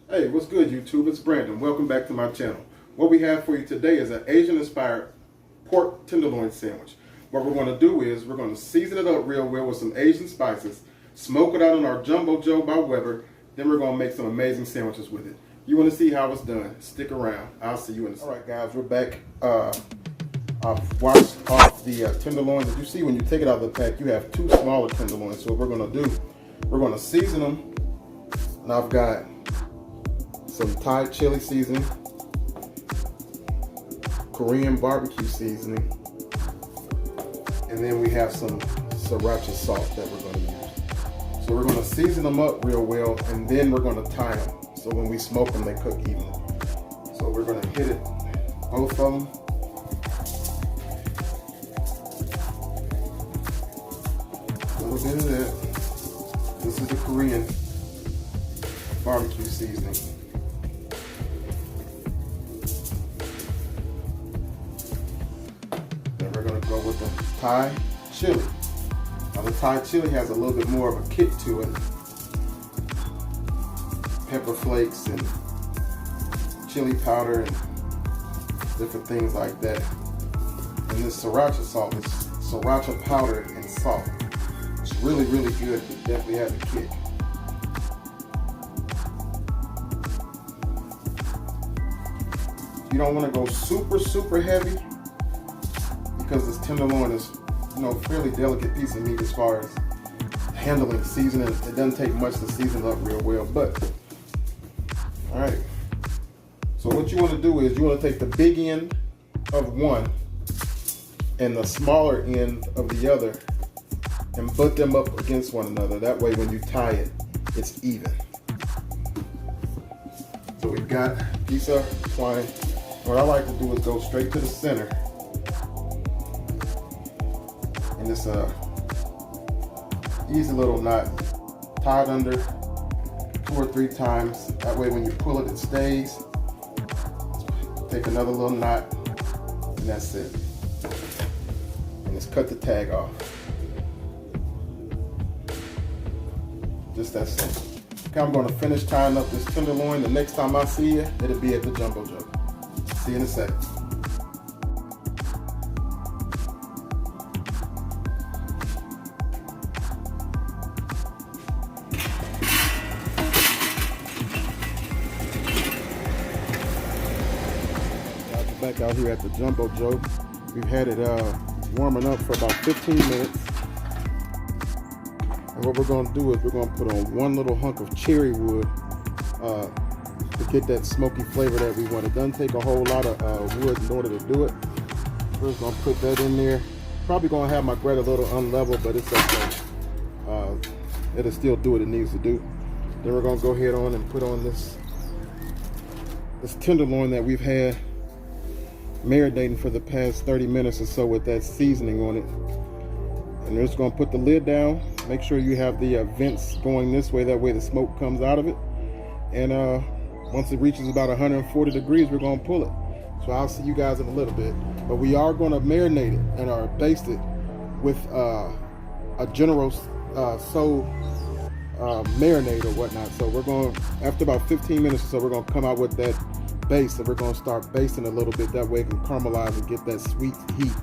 Hey, what's good, YouTube? It's Brandon. Welcome back to my channel. What we have for you today is an Asian-inspired pork tenderloin sandwich. What we're going to do is we're going to season it up real well with some Asian spices, smoke it out on our Jumbo Joe by Weber, then we're going to make some amazing sandwiches with it. You want to see how it's done? Stick around. I'll see you in a second. All right, guys, we're back. I've washed off the tenderloins. As you see, when you take it out of the pack, you have two smaller tenderloins. So what we're going to do, we're going to season them. And I've got some Thai chili seasoning, Korean barbecue seasoning, and then we have some sriracha salt that we're going to use. So we're going to season them up real well, and then we're going to tie them. So when we smoke them, they cook evenly. So we're going to hit it, both of them. A little bit of that. This is the Korean barbecue seasoning. Then we're going to go with the Thai chili. Now the Thai chili has a little bit more of a kick to it. Pepper flakes and chili powder and different things like that. And this sriracha salt is sriracha powder and salt. It's really, really good. It definitely has a kick. You don't want to go super heavy because this tenderloin is, fairly delicate piece of meat as far as handling, seasoning. It doesn't take much to season it up real well, but all right. So what you want to do is you want to take the big end of one and the smaller end of the other and butt them up against one another. That way when you tie it, it's even. So we've got a piece of twine. What I like to do is go straight to the center. And it's a easy little knot, tied under 2 or 3 times. That way when you pull it, it stays. Take another little knot, and that's it. And just cut the tag off. Just that simple. Okay, I'm going to finish tying up this tenderloin. The next time I see you, it'll be at the Jumbo Joe. See you in a second. Back out here at the Jumbo Joe. We've had it warming up for about 15 minutes. And what we're going to do is we're going to put on one little hunk of cherry wood to get that smoky flavor that we want. It doesn't take a whole lot of wood in order to do it. We're just going to put that in there. Probably going to have my grate a little unlevel, but it's okay. It'll still do what it needs to do. Then we're going to go ahead on and put on this tenderloin that we've had marinating for the past 30 minutes or so with that seasoning on it. And we're just going to put the lid down. Make sure you have the vents going this way. That way the smoke comes out of it. And once it reaches about 140 degrees, we're going to pull it. So I'll see you guys in a little bit. But we are going to marinate it and baste it with a General marinade or whatnot. So we're going, after about 15 minutes or so, we're going to come out with that base, and we're going to start basting a little bit. That way it can caramelize and get that sweet heat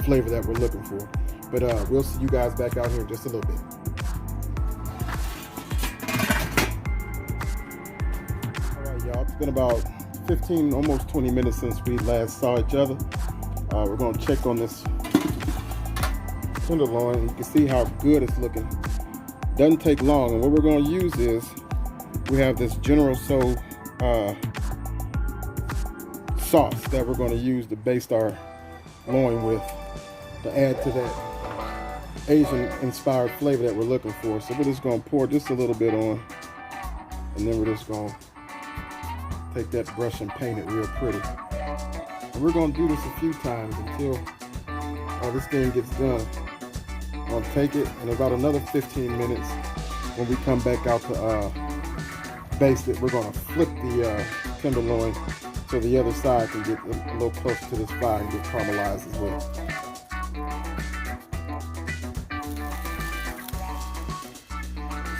flavor that we're looking for. But we'll see you guys back out here in just a little bit. All right, y'all, it's been about 15, almost 20 minutes since we last saw each other. We're going to check on this tenderloin. You can see how good it's looking. Doesn't take long, and what we're going to use is we have this General sauce that we're going to use to baste our loin with to add to that Asian inspired flavor that we're looking for. So we're just going to pour just a little bit on, and then we're just going to take that brush and paint it real pretty. And we're going to do this a few times until this thing gets done. I'm going to take it, and about another 15 minutes when we come back out to baste it, we're going to flip the tenderloin so the other side can get a little closer to this fire and get caramelized as well.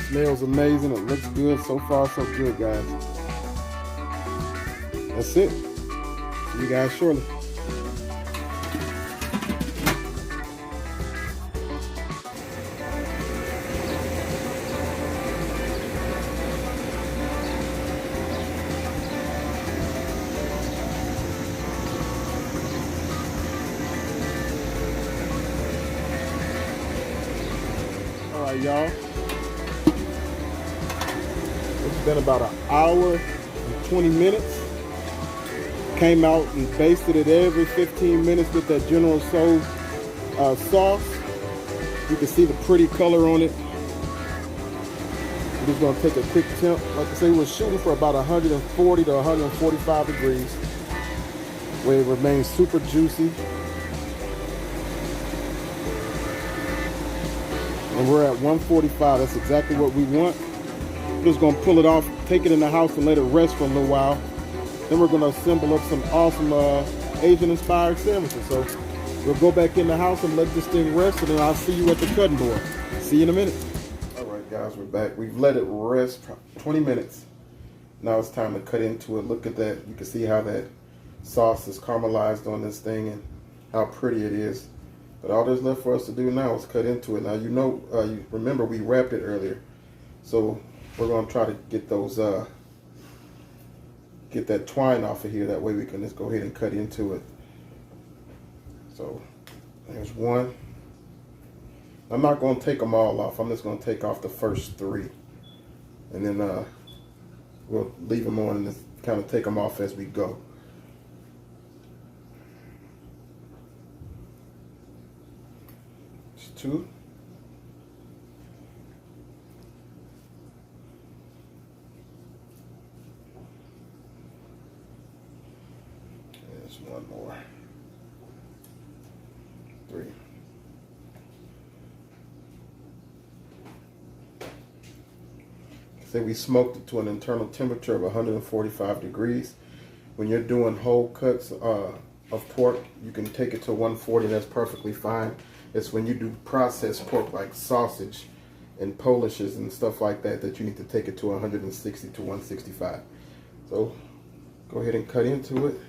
Smells amazing. It looks good. So far, so good, guys. that's it. See you guys shortly. All right, y'all. It's been about an hour and 20 minutes. Came out and basted it every 15 minutes with that General Tso's sauce. You can see the pretty color on it. I'm just gonna take a quick temp. Like I say, we're shooting for about 140 to 145 degrees, where it remains super juicy. And we're at 145. That's exactly what we want. I'm just gonna pull it off, take it in the house and let it rest for a little while. Then we're gonna assemble up some awesome Asian inspired sandwiches. So we'll go back in the house and let this thing rest, and then I'll see you at the cutting board. See you in a minute. All right, guys, we're back. We've let it rest 20 minutes. Now it's time to cut into it. Look at that. You can see how that sauce is caramelized on this thing and how pretty it is. But all there's left for us to do now is cut into it. Now, you know, you remember we wrapped it earlier. So we're gonna try to get those, get that twine off of here. That way we can just go ahead and cut into it. So there's one. I'm not gonna take them all off. I'm just gonna take off the first three. And then we'll leave them on and just kind of take them off as we go. It's two. There's one more. Three. Say we smoked it to an internal temperature of 145 degrees. When you're doing whole cuts of pork, you can take it to 140. That's perfectly fine. It's when you do processed pork like sausage and polishes and stuff like that that you need to take it to 160 to 165. So go ahead and cut into it.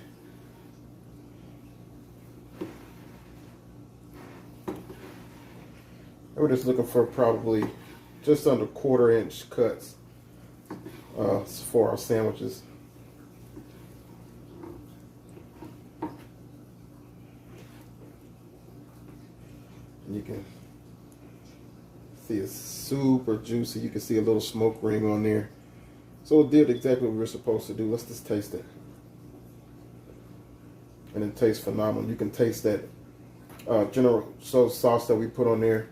We're just looking for probably just under 1/4 inch cuts for our sandwiches. And you can see it's super juicy. You can see a little smoke ring on there. So it did exactly what we were supposed to do. Let's just taste it. And it tastes phenomenal. You can taste that General Tso's sauce that we put on there.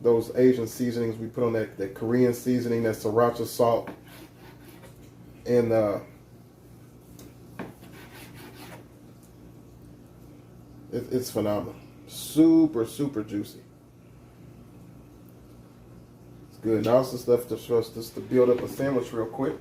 Those Asian seasonings we put on that Korean seasoning, that sriracha salt, and it's phenomenal. Super, super juicy. It's good. Now it's just left for us just to build up a sandwich real quick.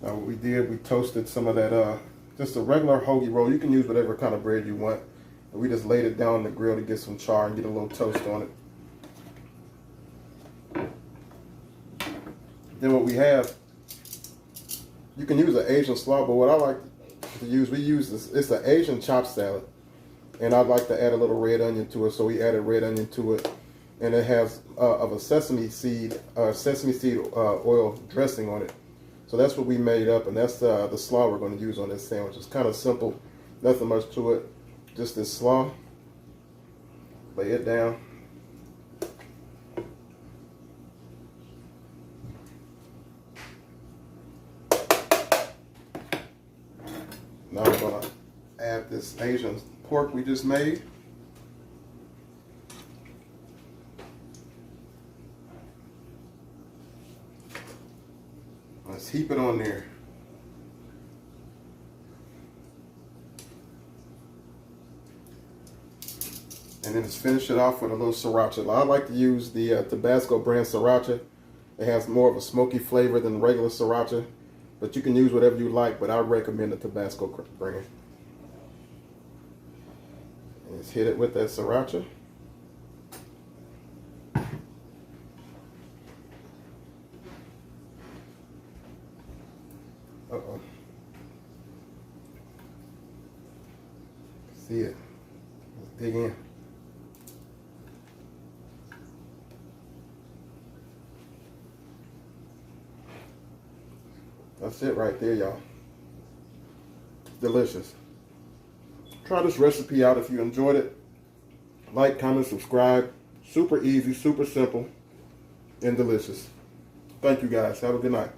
Now what we did, we toasted some of that, just a regular hoagie roll. You can use whatever kind of bread you want. And we just laid it down on the grill to get some char and get a little toast on it. Then what we have, you can use an Asian slaw, but what I like to use, we use this, it's an Asian chopped salad. And I'd like to add a little red onion to it, so we added red onion to it. And it has of a sesame seed oil dressing on it. So that's what we made up, and that's the slaw we're going to use on this sandwich. It's kind of simple, nothing much to it. Just this slaw. Lay it down. Now I'm going to add this Asian pork we just made. Let's heap it on there. And then just finish it off with a little sriracha. I like to use the Tabasco brand sriracha. It has more of a smoky flavor than regular sriracha, but you can use whatever you like, but I recommend the Tabasco brand. Let's hit it with that sriracha. Uh-oh. See it. Let's dig in. That's it right there, y'all. Delicious. Try this recipe out if you enjoyed it. Like, comment, subscribe. Super easy, super simple, and delicious. Thank you guys. Have a good night.